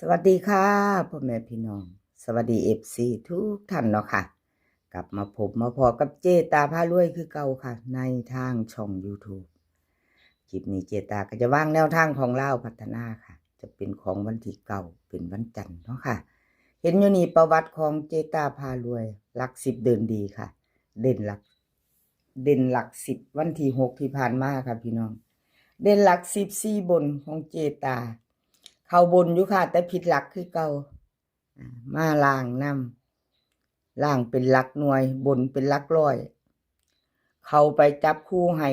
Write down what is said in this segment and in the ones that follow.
สวัสดีค่ะพ่อแม่พี่น้องสวัสดีFCทุกท่านเนาะค่ะกลับมาพบมาพอกับเจตาพารวยคือเก่าค่ะในทางช่อง YouTube คลิปนี้เจตาก็จะวางแนวทางของเล่าพัฒนาค่ะจะเป็นของวันที่เก่าเป็นวันจันทร์เนาะค่ะเห็นอยู่นี่ประวัติของเจตาพารวยหลัก10เดินดีค่ะเด่นหลัก10วันที่6ที่ผ่านมาค่ะพี่น้องเด่นหลัก10 4บนของเจตาเข้าบนอยู่ค่ะแต่ผิดหลักคือเก่ามาล่างนำล่างเป็นหลักหน่วยบนเป็นหลักร้อยเข้าไปจับคู่ให้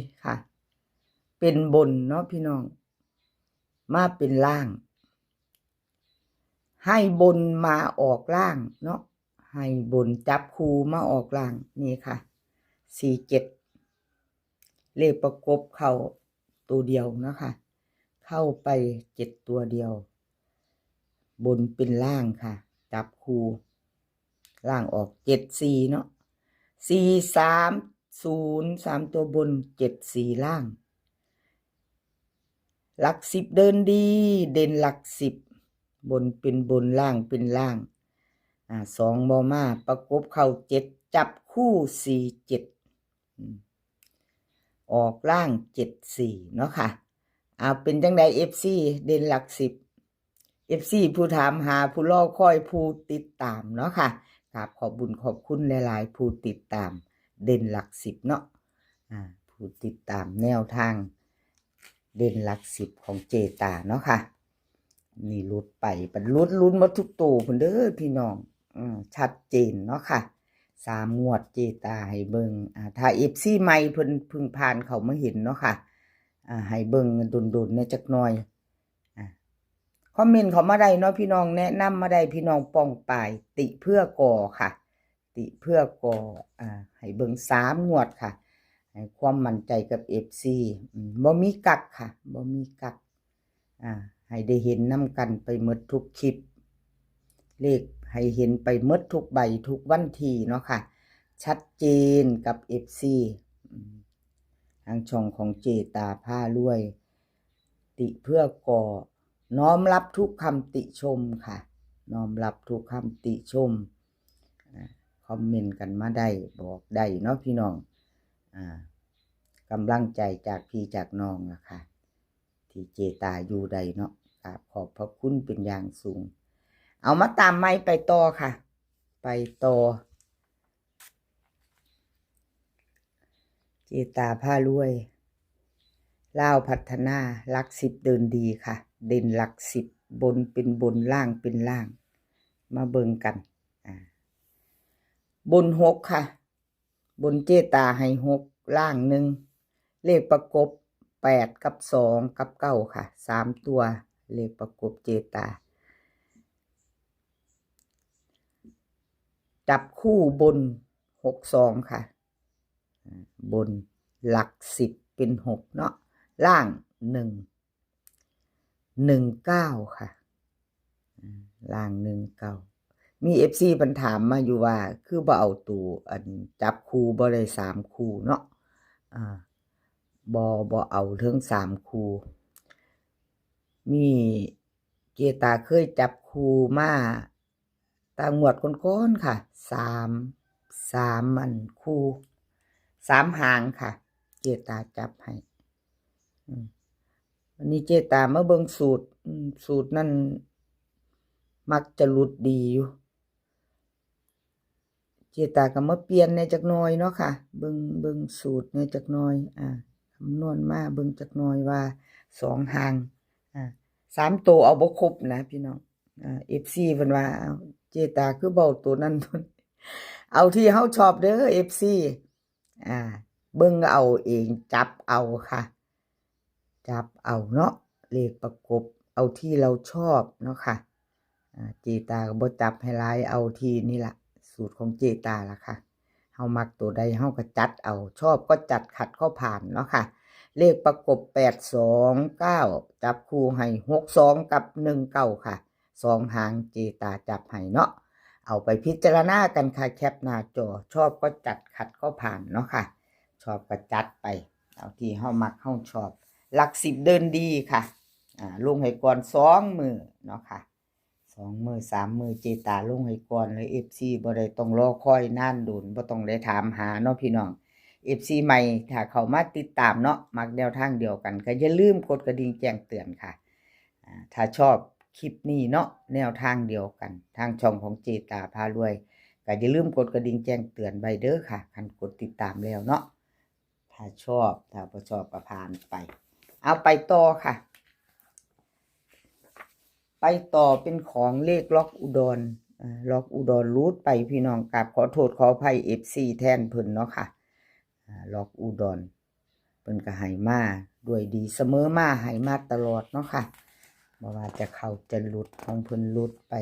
4774ค่ะเป็นบนเนาะพี่น้องมาเป็นล่างให้บนมาออกล่างเนาะให้บนจับคู่มาออกล่างนี่ค่ะ47เลขประกบเข้าตัวเดียวนะคะเข้าไป7ตัวเดียวบนเป็นล่างค่ะจับคู่ล่างออก74เนาะ430 3ตัวบน74ล่างหลัก10เดินดีเด่นหลัก10บนเป็นบนล่างเป็นล่าง2บ่มาประกบเข้า7จับคู่47ออกล่าง74เนาะค่ะเป็นจังได๋ FC เด่นหลัก10 FC ผู้ถามหาผู้รอคอยผู้ติดตามเนาะค่ะครับขอบบุญขอบคุณหลายๆผู้ติดตามเด่นหลัก10เนาะผู้ติดตามแนวทางเด่นหลัก10ของเจตาเนาะค่ะนี่ลุดไปเป็นลุ้นมาทุกตัวพุ่นเด้อพี่น้องชัดเจนเนาะค่ะ3งวดเจตาให้เบิ่งถ้า FC ใหม่เพิ่นเพิ่งผ่านเขามาเห็นเนาะค่ะให้เบิ่งดนๆเนี่ยจักหน่อยคอมเมนต์เขามาได้เนาะพี่น้องแนะนำมาได้พี่น้องป้องปายติเพื่อก่อค่ะติเพื่อก่อให้เบิ่ง3งวดค่ะให้ความมั่นใจกับ FC บ่มีกักค่ะบ่มีกักให้ได้เห็นนำกันไปหมดทุกคลิปเลขให้เห็นไปหมดทุกใบทุกวันที่เนาะค่ะชัดเจนกับ FC ทางช่องของเจตาพารวยติเพื่อก่อน้อมรับทุกคำติชมค่ะน้อมรับทุกคำติชมคอมเมนต์กันมาได้บอกได้เนาะพี่น้องกำลังใจจากพี่จากน้องล่ะค่ะที่เจตาอยู่ใดเนาะขอบพระคุณเป็นอย่างสูงเอามาตามไม้ไปต่อค่ะไปต่อเจตาพารวยลาวพัฒนาหลัก10เดินดีค่ะเด่นหลัก10บนเป็นบนล่างเป็นล่างมาเบิ่งกันบน6ค่ะบนเจตาให้6ล่าง1เลขประกบ8กับ2กับ9ค่ะ3ตัวเลขประกบเจตาจับคู่บน62ค่ะบนหลัก10เป็น6เนาะล่าง19ค่ะล่าง19มี FC ปัญถามมาอยู่ว่าคือบ่เอาตัวจับคู่บ่ได้3คู่เนาะบ่เอาถึง3คู่มีเจตาเคยจับคู่มาตามงวดก่อนๆค่ะ3อันคู่3หางค่ะเจตาจับให้วันนี้เจตามาเบิ่งสูตรนั่นมักจะหลุดดีอยู่เจตาก็มาเปลี่ยนในจักหน่อยเนาะค่ะเบิ่งสูตรในจักหน่อยคำนวณมาเบิ่งจักหน่อยว่า2หาง3ตัวเอาบ่ครบนะพี่น้องFC เพิ่นว่าเจตาคือเว้าตัวนั้นเอาที่เฮาชอบเด้อ FC เบิ่งเอาเองจับเอาค่ะจับเอาเนาะเลขประกบเอาที่เราชอบเนาะค่ะเจตาก็บ่จับให้หลายเอาที่นี่ล่ะสูตรของเจตาล่ะค่ะเฮามักตัวใดเฮาก็จัดเอาชอบก็จัดขัดก็ผ่านเนาะค่ะเลขประกบ829จับคู่ให้62กับ19ค่ะ2หางเจตาจับให้เนาะเอาไปพิจารณากันค่ะแคปหน้าจอชอบก็จัดขัดก็ผ่านเนาะค่ะชอบก็จัดไปเอาที่เฮามักเฮาชอบหลัก10เดินดีค่ะ ลงให้ก่อน2 มื้อเนาะค่ะ2 มื้อ3 มื้อเจตาลงให้ก่อนเลย FC บ่ได้ต้องรอคอยนานโดนบ่ต้องได้ถามหาเนาะพี่น้อง FC ใหม่ถ้าเข้ามาติดตามเนาะมักแนวทางเดียวกันก็อย่าลืมกดกระดิ่งแจ้งเตือนค่ะถ้าชอบคลิปนี้เนาะแนวทางเดียวกันทางช่องของเจตาพารวยก็อย่าลืมกดกระดิ่งแจ้งเตือนไว้เด้อค่ะคันกดติดตามแล้วเนาะถ้าชอบถ้าบ่ชอบก็ผ่านไปเอาไปต่อค่ะไปต่อเป็นของเลขล็อกอุดรล็อกอุดรรูดไปพี่น้องกราบขอโทษขออภัย FC แทนเพิ่นเนาะค่ะล็อกอุดรเพิ่นก็ให้มาด้วยดีเสมอมาให้มาตลอดเนาะค่ะบ่ว่าจะเข้าจะหลุดของเพิ่นหลุดไป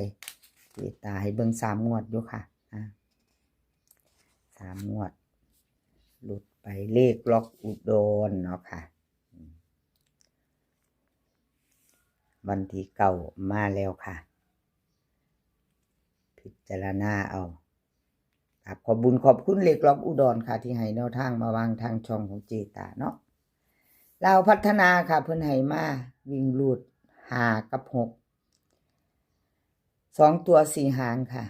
เจตาให้เบิ่ง3 งวดอยู่ค่ะ3 งวดหลุดไปเลขล็อกอุดรเนาะค่ะวันที่9มาแล้วค่ะพิจารณาเอาครับขอบบุญขอบคุณเลขล็อกอุดรค่ะที่ให้แนวทางมาวางทางช่องของเจตาเนาะเราพัฒนาค่ะเพิ่นให้มาวิ่งรูด5 กับ 6 2 ตัว4 หางค่ะ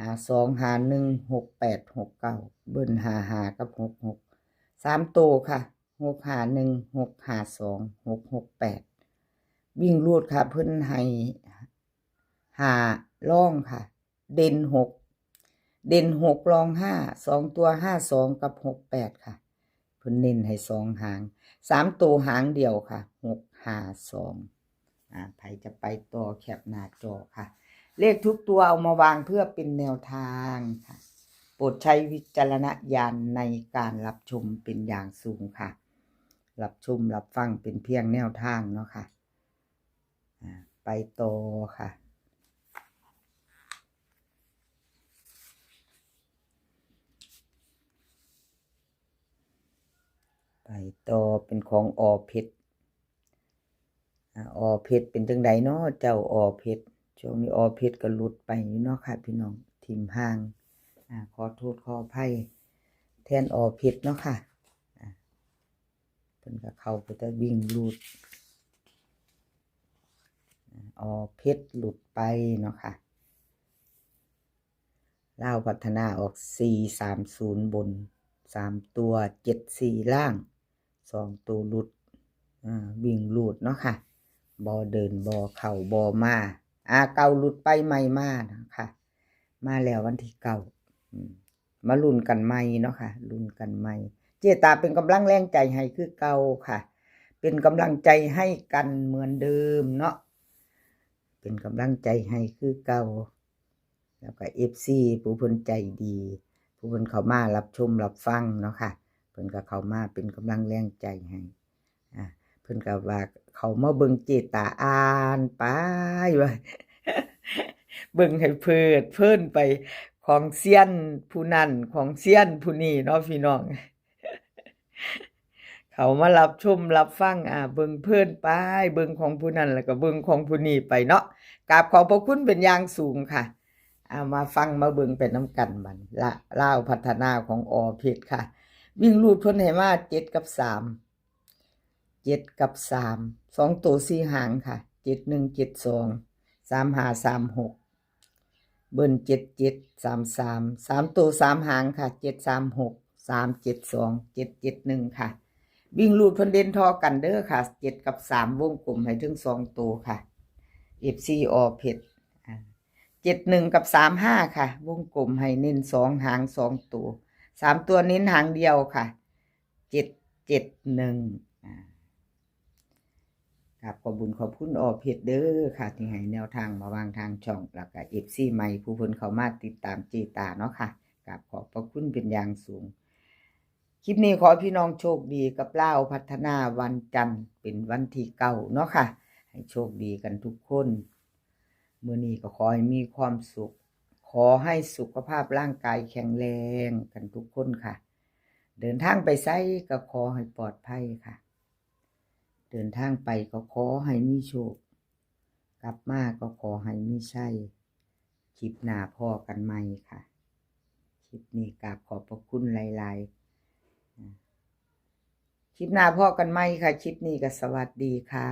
52 51 68 69เบิ้ล55กับ66 3 ตัวค่ะ651 652 668วิ่งรูดค่ะเพิ่นให้5ร่องค่ะเด่น6รอง5 2 ตัว52กับ68ค่ะเพิ่นเน้นให้2 หาง3 ตัวหางเดียวค่ะ652ไผจะไปต่อแคปหน้าจอค่ะเลขทุกตัวเอามาวางเพื่อเป็นแนวทางค่ะโปรดใช้วิจารณญาณในการรับชมเป็นอย่างสูงค่ะรับชมรับฟังเป็นเพียงแนวทางเนาะค่ะไปต่อค่ะไปต่อเป็นของอเพชรอเพชรเป็นจังไดเนาะเจ้าอเพชรช่วงนี้อเพชรก็หลุดไปอยู่เนาะค่ะพี่น้องทิมห่างขอโทษขออภัยแทนอเพชรเนาะค่ะเพิ่นก็เข้าไปแต่วิ่งหลุดอเพชรหลุดไปเนาะค่ะลาวพัฒนาออก430บน3 ตัว74ล่าง2 ตัวหลุดวิ่งหลุดเนาะค่ะบ่เดินบ่เข้าบ่มาเก่าหลุดไปใหม่มานะคะมาแล้ววันที่9มาลุ้นกันใหม่เนาะค่ะลุ้นกันใหม่เจตาเป็นกำลังแรงใจให้คือเก่าค่ะเป็นกำลังใจให้กันเหมือนเดิมเนาะเป็นกำลังใจให้คือเก่าแล้วก็ FC ผู้เพิ่นใจดีผู้เพิ่นเข้ามารับชมรับฟังเนาะค่ะเพิ่นก็เข้ามาเป็นกำลังแรงใจให้เพิ่นก็ว่าเขามาเบิ่งเจตาอ่านไปว่า เบิ่งให้เพลิดเพลินไปของเซียนผู้นั้นของเซียนผู้นี้เนาะพี่น้อง เขามารับชมรับฟังเบิ่งเพลินไปเบิ่งของผู้นั้นแล้วก็เบิ่งของผู้นี้ไปเนาะกราบขอบพระคุณเป็นอย่างสูงค่ะมาฟังมาเบิ่งไปนำกันบัดละลาวพัฒนาของอเพชรค่ะวิ่งรูดเพิ่นให้มา7 กับ 3 7 กับ 3 2 ตัว4 หางค่ะ71 72 35 36เบิ้ล77 33 3 ตัว3 หางค่ะ736 372 771ค่ะวิ่งรูดเพิ่นเด่นทอกันเด้อค่ะ7 กับ 3วงกลมให้ถึง2 ตัวค่ะ FC อเพชร71 กับ 35ค่ะวงกลมให้เน้น2 หาง2 ตัว3 ตัวเน้นหางเดียวค่ะ771ครับขอบบุญขอบคุณอเพชรเด้อค่ะที่ให้แนวทางมาวางทางช่องแล้วก็ FC ใหม่ผู้เพิ่นเข้ามาติดตามเจตาเนาะค่ะครับขอบพระคุณเป็นอย่างสูงคลิปนี้ขอพี่น้องโชคดีกับลาวพัฒนาวันจันทร์เป็นวันที่9เนาะค่ะให้โชคดีกันทุกคนมื้อนี้ก็ขอให้มีความสุขขอให้สุขภาพร่างกายแข็งแรงกันทุกคนค่ะเดินทางไปไสก็ขอให้ปลอดภัยค่ะเดินทางไปก็ขอให้มีโชคกลับมาก็ขอให้มีชัยคลิปหน้าพอกันใหม่ค่ะคลิปนี้กราบขอบพระคุณหลายๆคลิปหน้าพอกันใหม่ค่ะคลิปนี้ก็สวัสดีค่ะ